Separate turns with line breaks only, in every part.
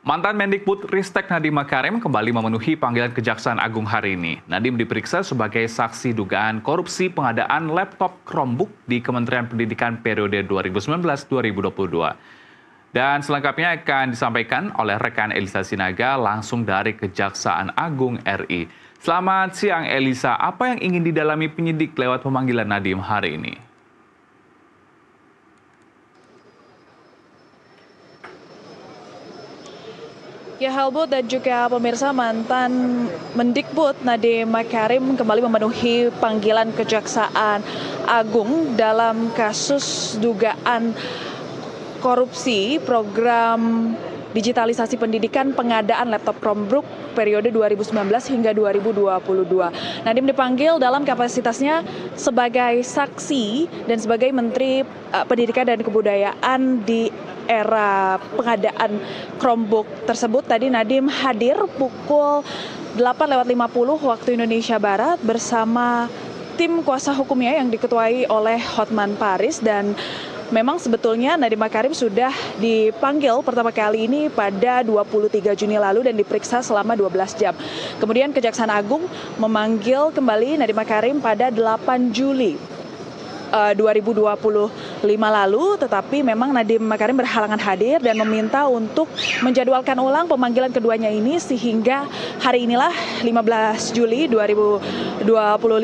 Mantan Mendikbudristek Nadiem Makarim kembali memenuhi panggilan Kejaksaan Agung hari ini. Nadiem diperiksa sebagai saksi dugaan korupsi pengadaan laptop Chromebook di Kementerian Pendidikan periode 2019-2022. Dan selengkapnya akan disampaikan oleh rekan Elisa Sinaga langsung dari Kejaksaan Agung RI. Selamat siang Elisa, apa yang ingin didalami penyidik lewat pemanggilan Nadiem hari ini?
Ya, Helmut dan juga pemirsa, mantan Mendikbud Nadiem Makarim kembali memenuhi panggilan Kejaksaan Agung dalam kasus dugaan korupsi program digitalisasi pendidikan pengadaan laptop Chromebook periode 2019 hingga 2022. Nadiem dipanggil dalam kapasitasnya sebagai saksi dan sebagai Menteri Pendidikan dan Kebudayaan di era pengadaan Chromebook tersebut. Tadi Nadiem hadir pukul 8.50 waktu Indonesia Barat bersama tim kuasa hukumnya yang diketuai oleh Hotman Paris, dan memang sebetulnya Nadiem Makarim sudah dipanggil pertama kali ini pada 23 Juni lalu dan diperiksa selama 12 jam. Kemudian Kejaksaan Agung memanggil kembali Nadiem Makarim pada 8 Juli 2025 lalu, tetapi memang Nadiem Makarim berhalangan hadir dan meminta untuk menjadwalkan ulang pemanggilan keduanya ini sehingga hari inilah 15 Juli 2025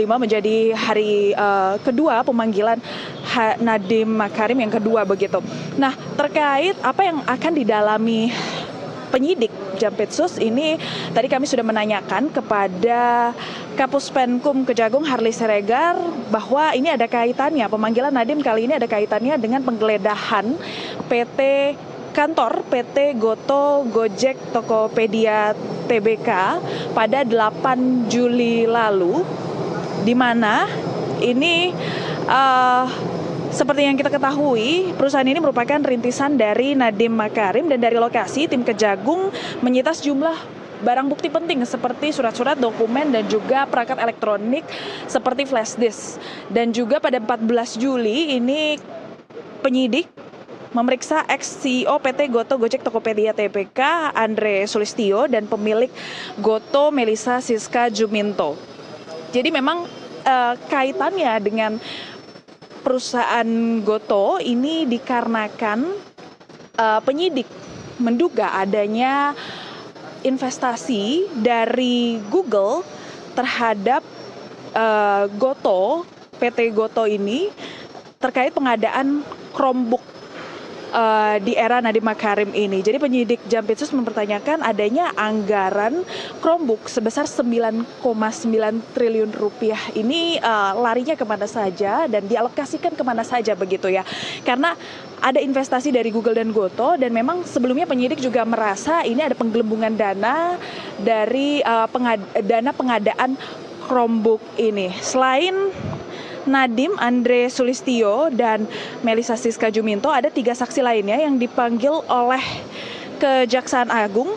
menjadi hari kedua pemanggilan Nadiem Makarim yang kedua begitu. Nah, terkait apa yang akan didalami penyidik Jampitsus ini, tadi kami sudah menanyakan kepada Kapus Penkum Kejagung Harley Siregar bahwa ini ada kaitannya, pemanggilan Nadiem kali ini ada kaitannya dengan penggeledahan kantor PT Goto Gojek Tokopedia Tbk pada 8 Juli lalu, di mana ini seperti yang kita ketahui, perusahaan ini merupakan rintisan dari Nadiem Makarim, dan dari lokasi tim Kejagung menyita sejumlah barang bukti penting seperti surat-surat, dokumen, dan juga perangkat elektronik seperti flash disk. Dan juga pada 14 Juli ini penyidik memeriksa ex-CEO PT Goto Gojek Tokopedia Tbk Andre Sulistyo dan pemilik Goto Melisa Siska Juminto. Jadi memang kaitannya dengan perusahaan Goto ini dikarenakan penyidik menduga adanya investasi dari Google terhadap Goto, PT Goto ini terkait pengadaan Chromebook di era Nadiem Makarim ini. Jadi penyidik Jampitsus mempertanyakan adanya anggaran Chromebook sebesar 9,9 triliun rupiah ini larinya kemana saja dan dialokasikan kemana saja begitu ya. Karena ada investasi dari Google dan Goto, dan memang sebelumnya penyidik juga merasa ini ada penggelembungan dana dari dana pengadaan Chromebook ini. Selain Nadiem, Andre Sulistyo, dan Melisa Siska Juminto, ada 3 saksi lainnya yang dipanggil oleh Kejaksaan Agung,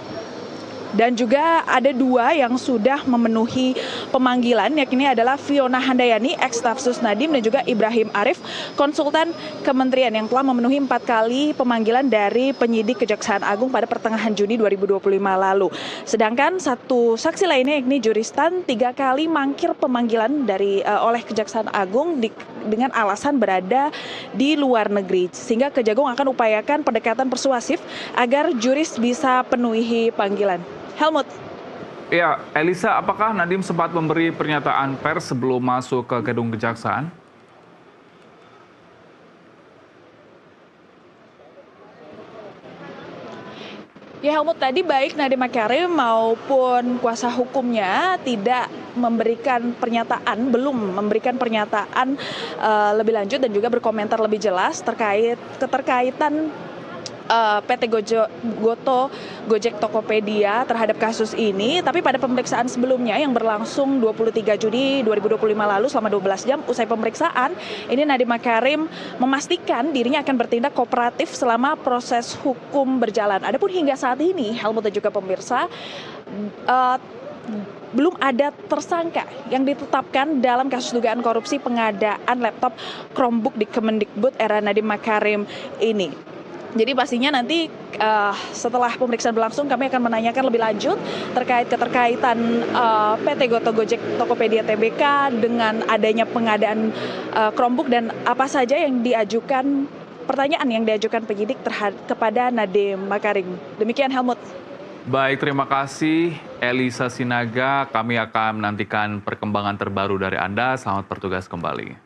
dan juga ada 2 yang sudah memenuhi pemanggilan, yakni adalah Fiona Handayani, ex-stafsus Nadiem, dan juga Ibrahim Arif, konsultan kementerian yang telah memenuhi 4 kali pemanggilan dari penyidik Kejaksaan Agung pada pertengahan Juni 2025 lalu. Sedangkan 1 saksi lainnya, yakni Juristan, 3 kali mangkir pemanggilan oleh Kejaksaan Agung dengan alasan berada di luar negeri. Sehingga Kejagung akan upayakan pendekatan persuasif agar juris bisa penuhi panggilan. Helmut.
Ya, Elisa, apakah Nadiem sempat memberi pernyataan pers sebelum masuk ke gedung kejaksaan?
Ya, Helmut, tadi baik Nadiem Makarim maupun kuasa hukumnya tidak memberikan pernyataan, belum memberikan pernyataan lebih lanjut dan juga berkomentar lebih jelas terkait keterkaitan PT Goto Gojek Tokopedia terhadap kasus ini. Tapi pada pemeriksaan sebelumnya yang berlangsung 23 Juni 2025 lalu selama 12 jam, usai pemeriksaan ini Nadiem Makarim memastikan dirinya akan bertindak kooperatif selama proses hukum berjalan. Adapun hingga saat ini, Helmut dan juga pemirsa, belum ada tersangka yang ditetapkan dalam kasus dugaan korupsi pengadaan laptop Chromebook di Kemendikbud era Nadiem Makarim ini. Jadi pastinya nanti setelah pemeriksaan berlangsung kami akan menanyakan lebih lanjut terkait keterkaitan PT Goto Gojek Tokopedia Tbk dengan adanya pengadaan Chromebook dan apa saja yang diajukan, pertanyaan yang diajukan penyidik kepada Nadiem Makarim. Demikian Helmut.
Baik, terima kasih Elisa Sinaga. Kami akan menantikan perkembangan terbaru dari Anda. Selamat bertugas kembali.